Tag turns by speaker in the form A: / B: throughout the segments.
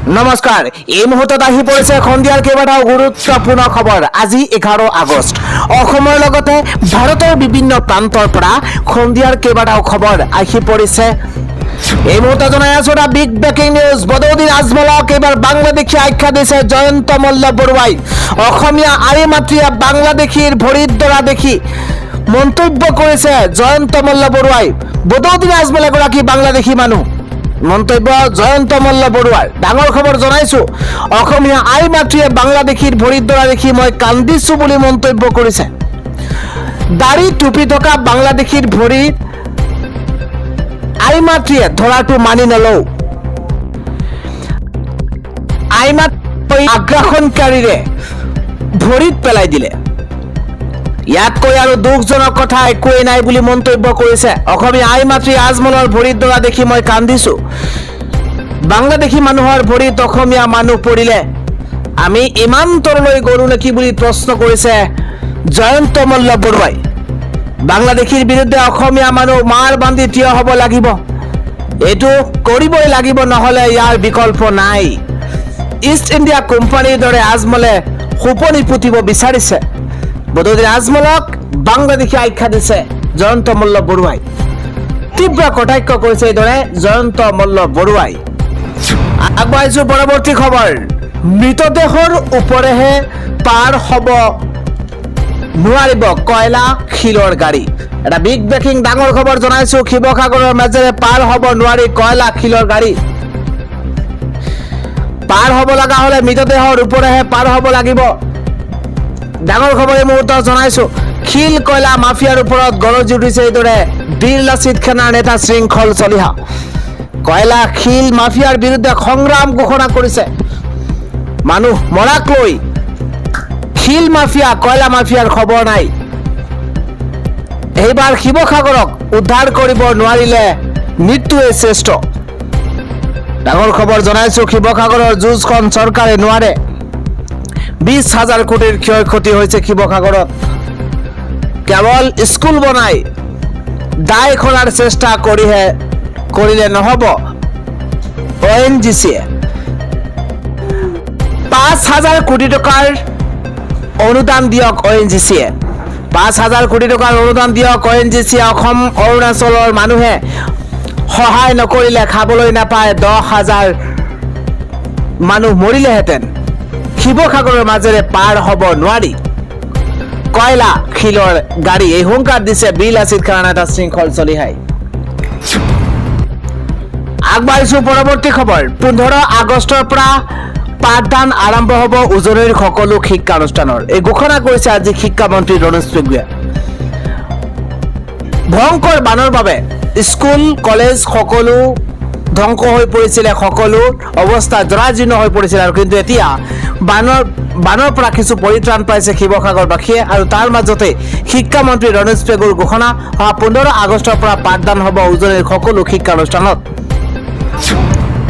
A: নমস্কাৰ এই মুহূৰ্তত আহি পৰিছে সন্ধিয়াৰ কেইবাটাও গুৰুত্বপূৰ্ণ খবৰ। আজি 11 আগষ্ট অসমৰ লগতে ভাৰতৰ বিভিন্ন প্ৰান্তৰ পৰা সন্ধিয়াৰ কেইবাটাও খবৰ আহি পৰিছে। এই মুহূৰ্তে জনাই আছো এটা বিগ ব্ৰেকিং নিউজ। বদৌদিন আজমলক এবাৰ বাংলাদেশী আখ্যা দিছে জয়ন্ত মল্ল বৰুৱাই। অসমীয়া আই মাতৃয়ে বাংলাদেশীৰ ভৰিত ধৰা দেখি মন্তব্য কৰিছে জয়ন্ত মল্ল বৰুৱাই। বদৌদিন আজমল এগৰাকী বাংলাদেশী মানুহ। মন্তব্য জয়ন্ত মল্ল বৰুৱাৰ। ডাঙৰ খবৰ জনাইছো, অসমীয়া আই মাতৃয়ে বাংলাদেশীৰ ভৰিত ধৰা দেখি মই কান্দিছো বুলি মন্তব্য কৰিছে। দাড়ি টুপি থকা বাংলাদেশীৰ ভৰিত আই মাতৃয়ে ধৰাটো মানি নলওঁ। আই মাতৃ আগ্ৰাসনকাৰীৰে ভৰিত পেলাই দিলে। ইয়াতকৈ আৰু দুখজনক কথা একোৱেই নাই বুলি মন্তব্য কৰিছে। অসমীয়া আই মাতৃ আজমলৰ ভৰিত ধৰা দেখি মই কান্দিছো। বাংলাদেশী মানুহৰ ভৰিত অসমীয়া মানুহ পৰিলে আমি ইমান তললৈ গলো নেকি বুলি প্ৰশ্ন কৰিছে জয়ন্ত মল্ল বৰুৱাই। বাংলাদেশীৰ বিৰুদ্ধে অসমীয়া মানুহ মাৰ বান্ধি থিয় হ'ব লাগিব, এইটো কৰিবই লাগিব, নহ'লে ইয়াৰ বিকল্প নাই। ইষ্ট ইণ্ডিয়া কোম্পানীৰ দৰে আজমলে সোপনি পুতিব বিচাৰিছে। বদৌদিন আজমলক বাংলাদেশী আখ্যা দিছে জয়ন্ত মল্ল বৰুৱাই। তীব্ৰ কটাক্ষ কৰিছে এইদৰে জয়ন্ত মল্ল বৰুৱাই। আগবাঢ়িছো পৰৱৰ্তী খবৰ। মৃতদেহৰ ওপৰেহে পাৰ হ'ব নোৱাৰিব কয়লা শিলৰ গাড়ী। এটা বিগ ব্ৰেকিং ডাঙৰ খবৰ জনাইছো। শিৱসাগৰৰ মাজেৰে পাৰ হ'ব নোৱাৰি কয়লা শিলৰ গাড়ী। পাৰ হ'ব লগা হ'লে মৃতদেহৰ ওপৰেহে পাৰ হ'ব লাগিব। ডাঙৰ খবৰ এই মুহূৰ্তত জনাইছো। শিল কয়লা মাফিয়াৰ ওপৰত গৰজি উঠিছে এইদৰে বীৰ লাচিত সেনাৰ নেতা শৃংখল চলিহা। কয়লা শিল মাফিয়াৰ বিৰুদ্ধে সংগ্ৰাম ঘোষণা কৰিছে। মানুহ মৰাক লৈ শিল মাফিয়া কয়লা মাফিয়াৰ খবৰ নাই। এইবাৰ শিৱসাগৰক উদ্ধাৰ কৰিব নোৱাৰিলে মৃত্যুৱে শ্ৰেষ্ঠ। ডাঙৰ খবৰ জনাইছো। শিৱসাগৰৰ যুঁজখন চৰকাৰে নোৱাৰে। 20,000 কোটিৰ ক্ষয় ক্ষতি হৈছে শিৱসাগৰত। কেৱল স্কুল বনাই দায় কৰাৰ চেষ্টা কৰিলে নহ'ব। ONGCয়ে 5,000 কোটি টকাৰ অনুদান দিয়ক। ONGCয়ে 5,000 কোটি টকাৰ অনুদান দিয়ক। ONGCয়ে অসম অৰুণাচলৰ মানুহে সহায় নকৰিলে খাবলৈ নাপায় 10,000 মানুহ মৰিলেহেঁতেন। শিৱসাগৰৰ মাজেৰে পাৰ হ'ব নোৱাৰি কয়লা শিলৰ গাড়ী। এই হুংকাৰ দিছে বীৰ লাচিত সেনাৰ নেতা শৃংখল চলিহাই। আগবাঢ়িছো পৰৱৰ্তী খবৰ। 15 আগষ্টৰ পৰা পাঠদান আৰম্ভ হ'ব উজনিৰ সকলো শিক্ষানুষ্ঠানৰ। এই ঘোষণা কৰিছে আজি শিক্ষামন্ত্ৰী ৰমেশ পেগুৱে। ভয়ংকৰ বানৰ বাবে স্কুল কলেজ সকলো ধ্বংস হৈ পৰিছিলে, সকলো অৱস্থা জৰাজীৰ্ণ হৈ পৰিছিল। আৰু কিন্তু এতিয়া বানৰ পৰা কিছু পৰিত্ৰাণ পাইছে শিৱসাগৰবাসীয়ে। আৰু তাৰ মাজতে শিক্ষামন্ত্ৰী ৰমেশ পেগুৰ ঘোষণা, 15 আগষ্টৰ পৰা পাঠদান হ'ব উজনিৰ সকলো শিক্ষানুষ্ঠানত।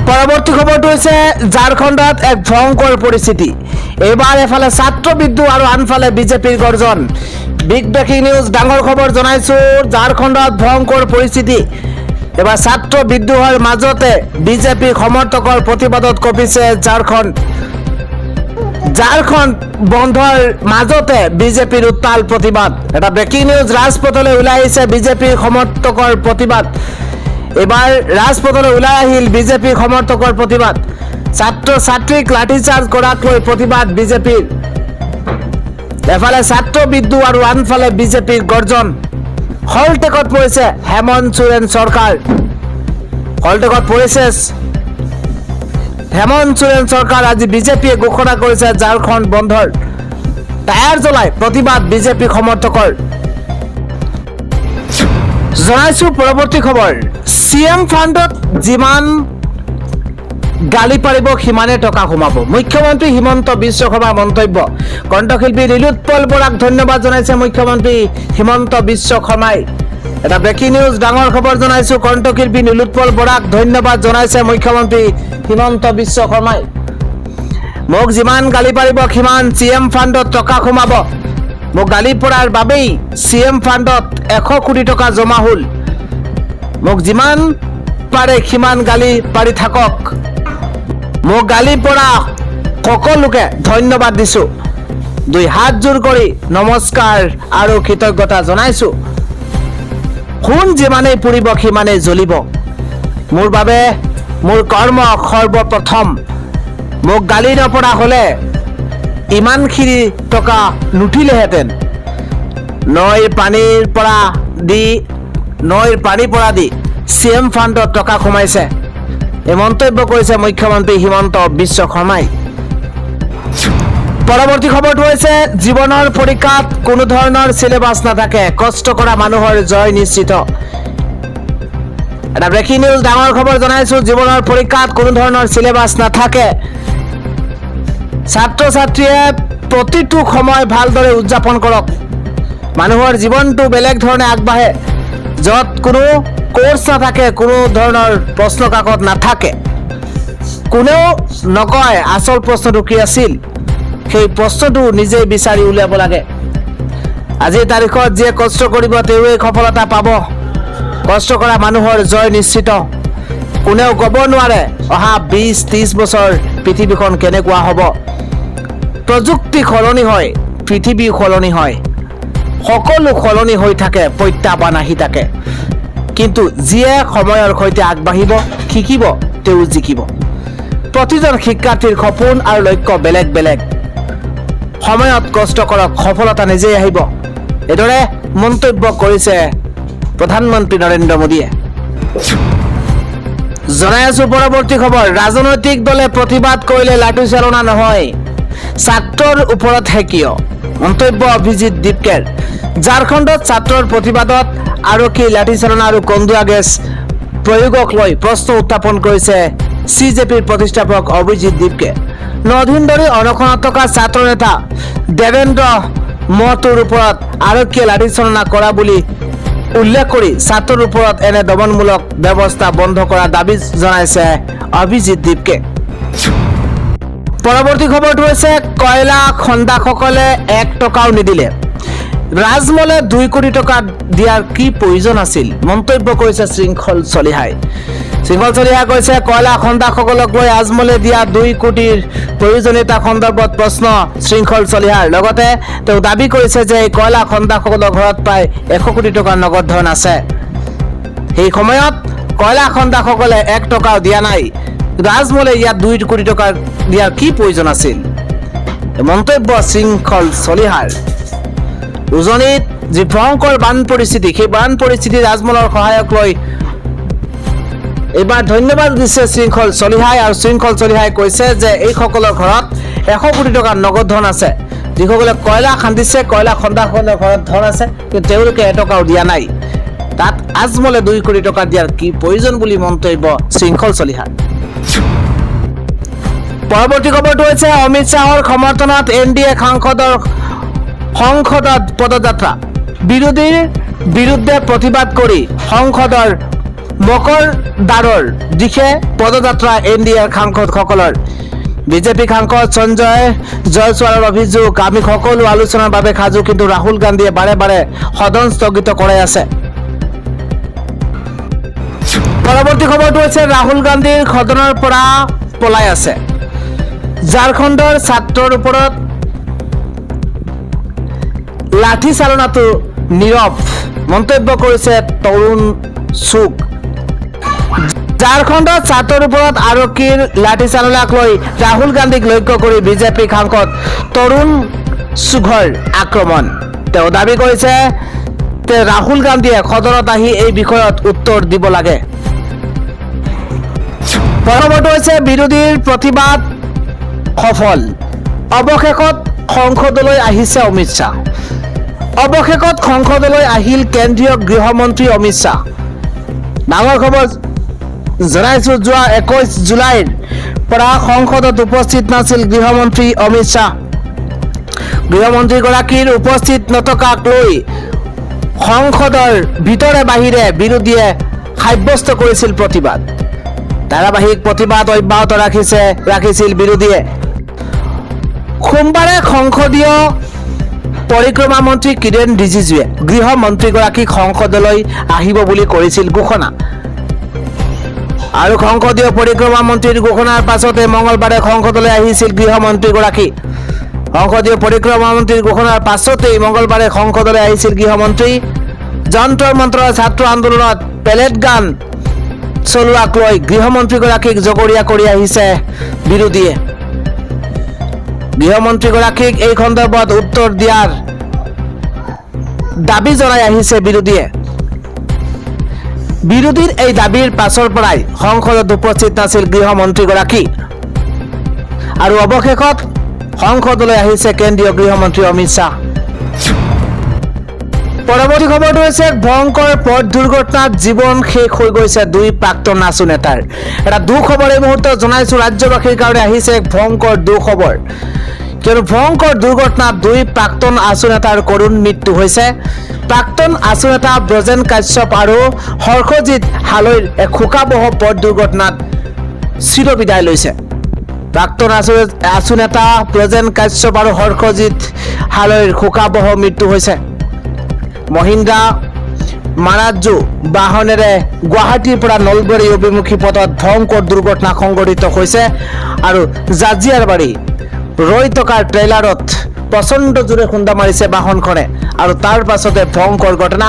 A: পৰৱৰ্তী খবৰটো হৈছে ঝাৰখণ্ডত এক ভয়ংকৰ পৰিস্থিতি। এইবাৰ এফালে ছাত্ৰ বিদ্ৰোহ আৰু আনফালে বিজেপিৰ গৰ্জন। Big breaking news. ডাঙৰ খবৰ জনাইছো। ঝাৰখণ্ডত ভয়ংকৰ পৰিস্থিতি। এবাৰ ছাত্ৰ বিদ্ৰোহৰ মাজতে বিজেপিৰ সমৰ্থকৰ প্ৰতিবাদত কঁপিছে ঝাৰখণ্ড। ঝাৰখণ্ড বন্ধৰ মাজতে বিজেপিৰ উত্তাল প্ৰতিবাদ। এটা ব্ৰেকিং নিউজ। ৰাজপথলৈ ওলাই আহিছে বিজেপিৰ সমৰ্থকৰ প্ৰতিবাদ। এবাৰ ৰাজপথলৈ ওলাই আহিল বিজেপিৰ সমৰ্থকৰ প্ৰতিবাদ। ছাত্ৰ ছাত্ৰীক লাঠিচাৰ্জ কৰাক লৈ প্ৰতিবাদ বিজেপিৰ। এফালে ছাত্ৰ বিদ্ৰোহ আৰু আনফালে বিজেপিৰ গৰ্জন। হলটেকত পৰিছে হেমন্ত সোৰেন চৰকাৰ। হলটেকত পৰিছে হেমন্ত সোৰেন চৰকাৰ। আজি বিজেপিয়ে ঘোষণা কৰিছে ঝাৰখণ্ড বন্ধৰ। টায়াৰ জ্বলাই প্ৰতিবাদ বিজেপি সমৰ্থকৰ। জনাইছো পৰৱৰ্তী খবৰ। CM ফাণ্ডত যিমান গালি পাৰিব সিমানে টকা সোমাব। মুখ্যমন্ত্ৰী হিমন্ত বিশ্ব শৰ্মাৰ মন্তব্য। কণ্ঠশিল্পী নীলোৎপল বৰাক ধন্যবাদ জনাইছে মুখ্যমন্ত্ৰী হিমন্ত বিশ্ব শৰ্মাই। এটা ব্ৰেকিং নিউজ। ডাঙৰ খবৰ জনাইছো। কণ্ঠশিল্পী নীলোৎপল বৰাক ধন্যবাদ জনাইছে মুখ্যমন্ত্ৰী হিমন্ত বিশ্ব শৰ্মাই। মোক যিমান গালি পাৰিব সিমান CM ফাণ্ডত টকা সোমাব। মোক গালি পৰাৰ বাবেই CM ফাণ্ডত 100 কোটি টকা জমা হ'ল। মোক যিমান পাৰে সিমান গালি পাৰি থাকক। মোক গালি পৰা সকলোকে ধন্যবাদ দিছো। দুই হাত জোৰ কৰি নমস্কাৰ আৰু কৃতজ্ঞতা জনাইছো। সোণ যিমানেই পুৰিব সিমানেই জ্বলিব। মোৰ বাবে মোৰ কৰ্ম সৰ্বপ্ৰথম। মোক গালি নপৰা হলে ইমানখিনি টকা নুঠিলেহেঁতেন। নৈৰ পানীৰ পৰা দি CM ফাণ্ডত টকা সোমাইছে, এই মন্তব্য কৰিছে মুখ্যমন্ত্ৰী হিমন্ত বিশ্ব শৰ্মাই। পৰৱৰ্তী খবৰটো হৈছে জীৱনৰ পৰীক্ষাত কোনো ধৰণৰ চিলেবাছ নাথাকে, কষ্ট কৰা মানুহৰ জয় নিশ্চিত। এটা ব্ৰেকিং নিউজ, ডাঙৰ খবৰ জনাইছো। জীৱনৰ পৰীক্ষাত কোনো ধৰণৰ চিলেবাছ নাথাকে। ছাত্ৰ ছাত্ৰীয়ে প্ৰতিটো সময় ভালদৰে উদযাপন কৰক। মানুহৰ জীৱনটো বেলেগ ধৰণে আগবাঢ়ে, য'ত কোনো কোৰ্চ নাথাকে, কোনো ধৰণৰ প্ৰশ্ন কাকত নাথাকে। কোনেও নকয় আচল প্ৰশ্নটো কি আছিল, সেই প্ৰশ্নটো নিজেই বিচাৰি উলিয়াব লাগে। আজিৰ তাৰিখত যিয়ে কষ্ট কৰিব তেওঁৱেই সফলতা পাব। কষ্ট কৰা মানুহৰ জয় নিশ্চিত। কোনেও ক'ব নোৱাৰে অহা 20-30 বছৰ পৃথিৱীখন কেনেকুৱা হ'ব। প্ৰযুক্তি সলনি হয়, পৃথিৱী সলনি হয়, সকলো সলনি হৈ থাকে, প্ৰত্যাহ্বান আহি থাকে। কিন্তু যিয়ে সময়ৰ সৈতে আগবাঢ়িব, শিকিব, তেওঁ জিকিব। প্ৰতিজন শিক্ষাৰ্থীৰ সপোন আৰু লক্ষ্য বেলেগ বেলেগ। সময়ত কষ্ট কৰক, সফলতা নিজেই আহিব। এইদৰে মন্তব্য কৰিছে প্ৰধানমন্ত্ৰী নৰেন্দ্ৰ মোদীয়ে। জনাই আছো পৰৱৰ্তী খবৰ। ৰাজনৈতিক দলে প্ৰতিবাদ কৰিলে লাঠিচালনা নহয়, ছাত্ৰৰ ওপৰতহে কিয়? মন্তব্য অভিজিৎ দীপকেৰ। ঝাৰখণ্ডত ছাত্ৰৰ প্ৰতিবাদত আৰক্ষী লাঠিচালনা আৰু কন্দুৱা গেছ প্ৰয়োগক লৈ প্ৰশ্ন উত্থাপন কৰিছে CJPৰ প্ৰতিষ্ঠাপক অভিজিৎ দীপকে। 9 দিন ধৰি অনশনত থকা ছাত্ৰ নেতা দেৱেন্দ্ৰ মহতোৰ ওপৰত আৰক্ষীয়ে লাঠিচালনা কৰা বুলি উল্লেখ কৰি ছাত্ৰৰ ওপৰত এনে দমনমূলক ব্যৱস্থা বন্ধ কৰাৰ দাবী জনাইছে অভিজিৎ দীপকে। পৰৱৰ্তী খবৰটো হৈছে কয়লা খন্দাসকলে 1 টকাও নিদিলে, ৰাজমলে 2 কোটি টকা দিয়াৰ কি প্ৰয়োজন আছিল? মন্তব্য কৰিছে শৃংখল চলিহাই। শৃংখল চলিহাই কৈছে কয়লা খন্দাসকলক লৈ আজমলে দিয়া 2 কোটিৰ প্ৰয়োজনীয়তা সন্দৰ্ভত প্ৰশ্ন শৃংখল চলিহাৰ। লগতে তেওঁ দাবী কৰিছে যে এই কয়লা খন্দাসকলৰ ঘৰত প্ৰায় 100 কোটি টকাৰ নগদ ধন আছে। সেই সময়ত কয়লা খন্দাসকলে 1 টকাও দিয়া নাই, আজমলে ইয়াত 2 কোটি টকা দিয়াৰ কি প্ৰয়োজন আছিল? মন্তব্য শৃংখল চলিহাৰ। উজনিত যি ভয়ংকৰ বান পৰিস্থিতি, সেই বান পৰিস্থিতিত আজমলৰ সহায়ক লৈ এইবাৰ ধন্যবাদ দিছে শৃংখল চলিহাই। আৰু শৃংখল চলিহাই কৈছে যে এইসকলৰ ঘৰত 100 কোটি টকাৰ নগদ ধন আছে। যিসকলে কয়লা খান্দিছে, কয়লা খন্দাসকলৰ ঘৰত ধন আছে, কিন্তু তেওঁলোকে 1 টকাও দিয়া নাই। তাত আজমলে 2 কোটি টকা দিয়াৰ কি প্ৰয়োজন বুলি মন্তব্য শৃংখল চলিহাৰ। পৰৱৰ্তী খবৰটো হৈছে অমিত শ্বাহৰ সমৰ্থনত NDA সংসদত পদযাত্ৰা। বিৰোধীৰ বিৰুদ্ধে প্ৰতিবাদ কৰি সংসদৰ মকৰ দ্বাৰৰ দিশে পদযাত্ৰা NDAৰ সাংসদসকলৰ। বিজেপি সাংসদ সঞ্জয় জয়ছোৱালৰ অভিযোগ, আমি সকলো আলোচনাৰ বাবে সাজু, কিন্তু ৰাহুল গান্ধীয়ে বাৰে বাৰে সদন স্থগিত কৰাই আছে। পৰৱৰ্তী খবৰটো হৈছে ৰাহুল গান্ধীৰ সদনৰ পৰা পলাই আছে। ঝাৰখণ্ডৰ ছাত্ৰৰ ওপৰত লাঠিচালনাটো নীৰৱ, মন্তব্য কৰিছে তৰুণ চুগ। ঝাৰখণ্ডত ছাত্ৰৰ ওপৰত আৰক্ষীৰ লাঠিচালনাক লৈ ৰাহুল গান্ধীক লক্ষ্য কৰি বিজেপি সাংসদ তৰুণ চুগৰ আক্ৰমণ। তেওঁ দাবী কৰিছে যে ৰাহুল গান্ধীয়ে সদনত আহি এই বিষয়ত উত্তৰ দিব লাগে। পৰৱৰ্তী হৈছে বিৰোধীৰ প্ৰতিবাদ সফল। অৱশেষত সংসদলৈ আহিছে অমিত শ্বাহ। অৱশেষত সংসদলৈ আহিল কেন্দ্ৰীয় গৃহমন্ত্ৰী অমিত শ্বাহ। ডাঙৰ খবৰ জনাইছো, যোৱা 21 জুলাইৰ পৰা সংসদত উপস্থিত নাছিল গৃহমন্ত্ৰী অমিত শ্বাহ। গৃহমন্ত্ৰীগৰাকীৰ উপস্থিত নথকাক লৈ সংসদৰ ভিতৰে বাহিৰে বিৰোধীয়ে সাব্যস্ত কৰিছিল প্ৰতিবাদ। ধাৰাবাহিক প্ৰতিবাদ অব্যাহত ৰাখিছিল বিৰোধীয়ে। সোমবাৰে সংসদীয় পৰিক্ৰমা মন্ত্ৰী কিৰেণ ৰিজিজুৱে গৃহমন্ত্ৰীগৰাকীক সংসদলৈ আহিব বুলি কৰিছিল ঘোষণা। আৰু সংসদীয় পৰিক্ৰমা মন্ত্ৰীৰ ঘোষণাৰ পাছতে মঙলবাৰে সংসদলৈ আহিছিল গৃহমন্ত্ৰীগৰাকী। সংসদীয় পৰিক্ৰমা মন্ত্ৰীৰ ঘোষণাৰ পাছতেই মঙলবাৰে সংসদলৈ আহিছিল গৃহমন্ত্ৰী। যন্তৰ মন্ত্ৰৰ ছাত্ৰ আন্দোলনত পেলেট গান চলোৱাক লৈ গৃহমন্ত্ৰীগৰাকীক জগৰীয়া কৰি আহিছে বিৰোধীয়ে। গৃহমন্ত্ৰীগৰাকীক এই সন্দৰ্ভত উত্তৰ দিয়াৰ দাবী জনাই আহিছে বিৰোধীয়ে। বিৰোধীৰ এই দাবীৰ পাছৰ পৰাই সংসদত উপস্থিত নাছিল গৃহমন্ত্ৰীগৰাকী আৰু অৱশেষত সংসদলৈ আহিছে কেন্দ্ৰীয় গৃহমন্ত্ৰী অমিত শ্বাহ। পৰৱৰ্তী খবৰটো হৈছে ভয়ংকৰ পথ দুৰ্ঘটনাত জীৱন শেষ হৈ গৈছে দুই প্ৰাক্তন আছু নেতাৰ। এটা দুখবৰ এই মুহূৰ্তত জনাইছো ৰাজ্যবাসীৰ কাৰণে আহিছে এক ভয়ংকৰ দুখবৰ, কিয়নো ভয়ংকৰ দুৰ্ঘটনাত দুই প্ৰাক্তন আছু নেতাৰ কৰুণ মৃত্যু হৈছে। প্ৰাক্তন আছু নেতা ব্ৰজেন কাশ্যপ আৰু হৰ্ষজিৎ হালৈৰ এক শোকাবহ পথ দুৰ্ঘটনাত চিৰবিদায় লৈছে। প্ৰাক্তন আছু নেতা ব্ৰজেন কাশ্যপ আৰু হৰ্ষজিৎ হালৈৰ শোকাবহ মৃত্যু হৈছে। মহিন্দ্ৰা মাৰাজু বাহনেৰে গুৱাহাটীৰ পৰা নলবাৰী অভিমুখী পথত ভয়ংকৰ দুৰ্ঘটনা সংঘটিত হৈছে আৰু জাজিয়াৰবাৰী ৰৈ থকা ট্ৰেইলাৰত প্ৰচণ্ড জোৰে খুন্দা মাৰিছে বাহনখনে আৰু তাৰ পাছতে ভয়ংকৰ ঘটনা।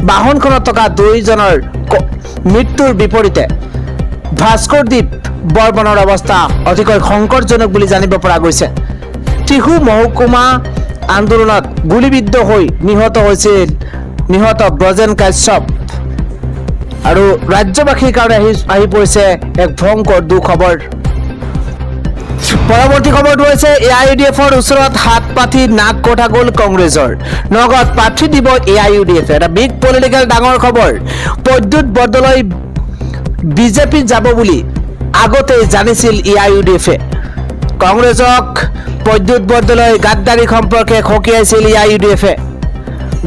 A: বাহনখনত থকা দুইজনৰ মৃত্যুৰ বিপৰীতে ভাস্কৰদ্বীপ বৰ্মনৰ অৱস্থা অতিকৈ সংকটজনক বুলি জানিব পৰা গৈছে। টিহু মহকুমা আন্দোলনত গুলীবিদ্ধ হৈ নিহত ব্ৰজেন কাশ্যপ আৰু ৰাজ্যবাসীৰ কাৰণে আহি পৰিছে এক ভয়ংকৰ দুখবৰ। পৰৱৰ্তী খবৰটো হৈছে AIUDFৰ ওচৰত হাত পাতি নাক কটা গ'ল কংগ্ৰেছৰ। নগাঁৱত প্ৰাৰ্থী দিব AIUDF, এটা বিগ পলিটিকেল ডাঙৰ খবৰ। প্ৰদ্যুৎ বৰদলৈ বিজেপিত যাব বুলি আগতেই জানিছিল AIUDFে। কংগ্ৰেছক প্ৰদ্যুৎ বৰদলৈ গাদ্দাৰী সম্পৰ্কে সকীয়াইছিল AIUDFে।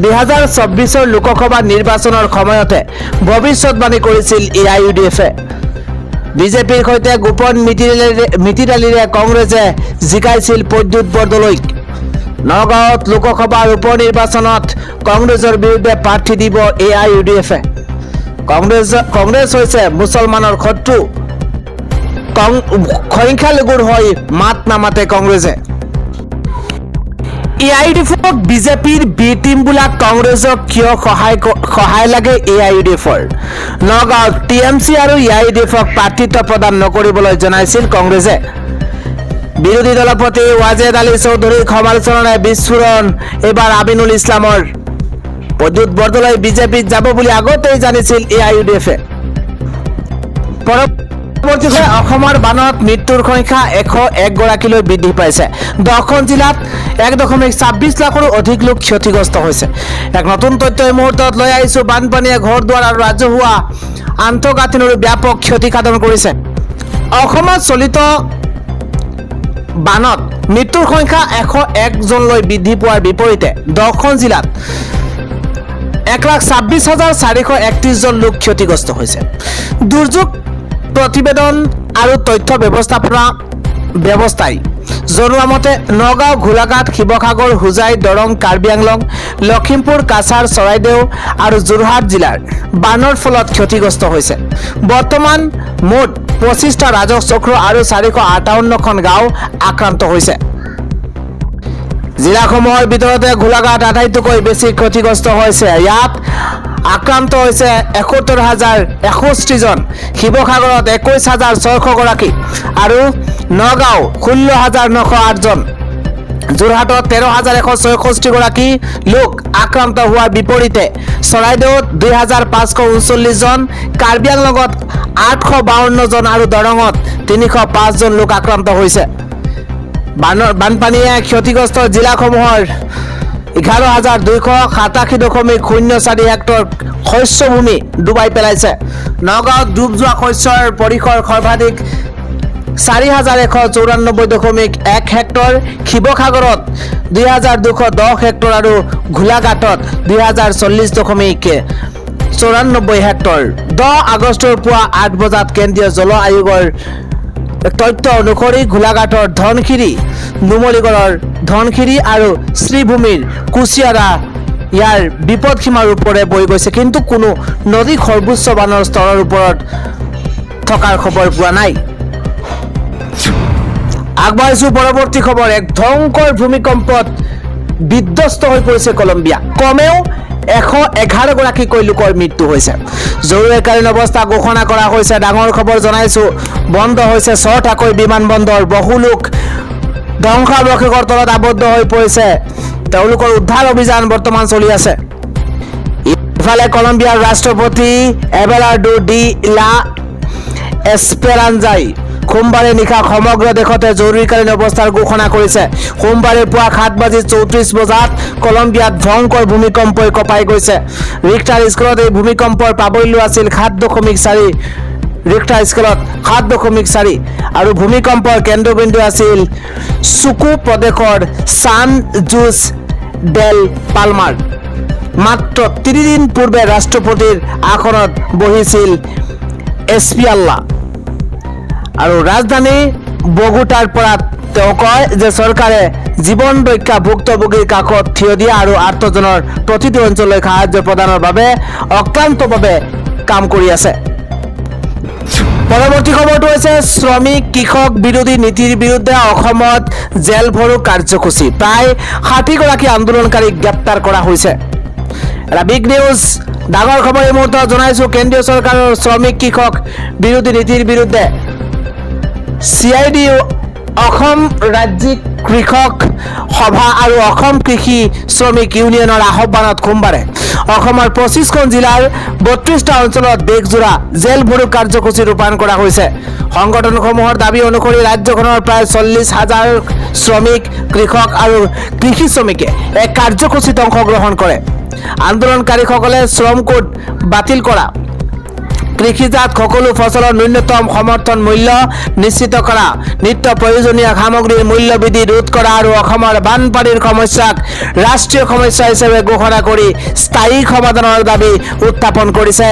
A: 2024 লোকসভা নিৰ্বাচনৰ সময়তে ভৱিষ্যতবাণী কৰিছিল AIUDFে। বিজেপিৰ সৈতে গোপন মিতিৰালিৰে কংগ্ৰেছে জিকাইছিল প্ৰদ্যুৎ বৰদলৈক। নগাঁৱত লোকসভাৰ উপ নিৰ্বাচনত কংগ্ৰেছৰ বিৰুদ্ধে প্ৰাৰ্থী দিব AIUDFে। কংগ্ৰেছ হৈছে মুছলমানৰ শত্ৰু। সংখ্যালঘুৰ হৈ মাত নামাতে কংগ্ৰেছে। AIUDFক বিজেপিৰ বি টিম বোলা কংগ্ৰেছক কিয় সহায় লাগে AIUDFৰ? নগাঁৱত TMC আৰু AIUDFক প্ৰাৰ্থিত্ব প্ৰদান নকৰিবলৈ জনাইছিল কংগ্ৰেছে। বিৰোধী দলৰ প্ৰতি ৱাজেদ আলী চৌধুৰীৰ সমালোচনাৰে বিস্ফোৰণ এইবাৰ আমিনুল ইছলামৰ। প্ৰদ্যুৎ বৰদলৈ বিজেপিত যাব বুলি আগতেই জানিছিল AIUDFে। অসমৰ বানত মৃত্যুৰ সংখ্যা 101 গৰাকীলৈ বৃদ্ধি পাইছে। 10খন জিলাত 1.26 লাখৰো অধিক লোক ক্ষতিগ্ৰস্ত হৈছে। এক নতুন তথ্য এই মুহূৰ্তত লৈ আহিছো। বানপানীয়ে ঘৰ দুৱাৰ আৰু ৰাজহুৱা আন্তঃগাঁথনিৰো ব্যাপক ক্ষতি সাধন কৰিছে। অসমত চলিত বানত মৃত্যুৰ সংখ্যা 101 জনলৈ বৃদ্ধি পোৱাৰ বিপৰীতে 10খন জিলাত 1,26,431 জন লোক ক্ষতিগ্ৰস্ত হৈছে। দুৰ্যোগ প্ৰতিবেদন আৰু তথ্য ব্যৱস্থাপনা ব্যৱস্থাই জনোৱা মতে নগাঁও, গোলাঘাট, শিৱসাগৰ, হোজাই, দৰং, কাৰ্বি আংলং, লখিমপুৰ, কাছাৰ, চৰাইদেউ আৰু যোৰহাট জিলাৰ বানৰ ফলত ক্ষতিগ্ৰস্ত হৈছে। বৰ্তমান মুঠ 25টা ৰাজহ চক্ৰ আৰু 458খন গাঁও আক্ৰান্ত হৈছে। জিলাসমূহৰ ভিতৰতে গোলাঘাট আটাইতকৈ বেছি ক্ষতিগ্ৰস্ত হৈছে। ইয়াত আক্ৰান্ত হৈছে 71,061 জন, শিৱসাগৰত 21,600 গৰাকী আৰু নগাঁও 16,908 জন, যোৰহাটত 13,164 গৰাকী লোক আক্ৰান্ত হোৱাৰ বিপৰীতে চৰাইদেউত 2,539 জন, কাৰ্বি আংলঙত 852 জন আৰু দৰঙত 305 জন লোক আক্ৰান্ত হৈছে। বানপানীয়ে ক্ষতিগ্ৰস্ত জিলাসমূহৰ 11,287.04 হেক্টৰ শস্যভূমি ডুবাই পেলাইছে। নগাঁৱত ডুব যোৱা শস্যৰ পৰিসৰ সৰ্বাধিক 4,194.1 হেক্টৰ, শিৱসাগৰত 2,210 হেক্টৰ আৰু গোলাঘাটত 2,040.94 হেক্টৰ। 10 আগষ্টৰ পুৱা 8 বজাত কেন্দ্ৰীয় জল আয়োগৰ তথ্য অনুসৰি গোলাঘাটৰ ধনশিৰি, নুমলীগড়ৰ ধনশিৰি আৰু শ্ৰীভূমিৰ কুচিয়াৰা ইয়াৰ বিপদসীমাৰ ওপৰে বৈ গৈছে, কিন্তু কোনো নদী সৰ্বোচ্চ বানৰ স্তৰৰ ওপৰত থকাৰ খবৰ পোৱা নাই। আগবাঢ়িছো পৰৱৰ্তী খবৰ। এক ভয়ংকৰ ভূমিকম্পত বিধ্বস্ত হৈ পৰিছে কলম্বিয়া। কমেও 111 গৰাকীকৈ লোকৰ মৃত্যু হৈছে। জৰুৰীকালীন অৱস্থা ঘোষণা কৰা হৈছে। ডাঙৰ খবৰ জনাইছো, বন্ধ হৈছে 6টাকৈ বিমানবন্দৰ। বহু লোক ধ্বংসাৱশেষৰ তলত আবদ্ধ হৈ পৰিছে। তেওঁলোকৰ উদ্ধাৰ অভিযান বৰ্তমান চলি আছে। ইফালে কলম্বিয়াৰ ৰাষ্ট্ৰপতি এবেলাৰ্ডো ডি লা এস্পেৰাঞ্জাই সোমবাৰে নিশা সমগ্ৰ দেশতে জৰুৰীকালীন অৱস্থাৰ ঘোষণা কৰিছে। সোমবাৰে পুৱা 7:34 বজাত কলম্বিয়াত ভয়ংকৰ ভূমিকম্পই কঁপাই গৈছে। ৰিক্টাৰ স্কেলত এই ভূমিকম্পৰ প্ৰাবল্য আছিল 7.4। ৰিক্টাৰ স্কেলত 7.4 আৰু ভূমিকম্পৰ কেন্দ্ৰবিন্দু আছিল চুকু প্ৰদেশৰ ছান জুছ ডেল পালমাৰ। মাত্ৰ 3 দিন পূৰ্বে ৰাষ্ট্ৰপতিৰ আসনত বহিছিল এস্পিয়াল্লা আৰু ৰাজধানী বগোটাৰ পৰা তেওঁ কয় যে চৰকাৰে জীৱন ৰক্ষা ভুক্তভোগীৰ কাষত থিয় দিয়া আৰু আৰ্তজনৰ প্ৰতিটো অঞ্চললৈ সাহায্য প্ৰদানৰ বাবে অক্লান্তভাৱে কাম কৰি আছে। পৰৱৰ্তী খবৰটো হৈছে শ্ৰমিক কৃষক বিৰোধী নীতিৰ বিৰুদ্ধে অসমত জেল ভৰো কাৰ্যসূচী। প্ৰায় 60 গৰাকী আন্দোলনকাৰীক গ্ৰেপ্তাৰ কৰা হৈছে। এটা বিগ নিউজ, ডাঙৰ খবৰ এই মুহূৰ্তত জনাইছো। কেন্দ্ৰীয় চৰকাৰৰ শ্ৰমিক কৃষক বিৰোধী নীতিৰ বিৰুদ্ধে CIDU, অসম ৰাজ্যিক কৃষক সভা আৰু অসম কৃষি শ্ৰমিক ইউনিয়নৰ আহ্বানত সোমবাৰে অসমৰ 25খন জিলাৰ 32টা অঞ্চলত দেশজোৰা জেল ভৰো কাৰ্যসূচী ৰূপায়ণ কৰা হৈছে। সংগঠনসমূহৰ দাবী অনুসৰি ৰাজ্যখনৰ প্ৰায় 40,000 শ্ৰমিক, কৃষক আৰু কৃষি শ্ৰমিকে এই কাৰ্যসূচীত অংশগ্ৰহণ কৰে। আন্দোলনকাৰীসকলে শ্ৰম কোড বাতিল কৰা, কৃষিজাত সকলো ফচলৰ ন্যূনতম সমৰ্থন মূল্য নিশ্চিত কৰা, নিত্য প্ৰয়োজনীয় সামগ্ৰীৰ মূল্য বৃদ্ধি ৰোধ কৰা আৰু অসমৰ বানপানীৰ সমস্যাক ৰাষ্ট্ৰীয় সমস্যা হিচাপে ঘোষণা কৰি স্থায়ী সমাধানৰ দাবী উত্থাপন কৰিছে।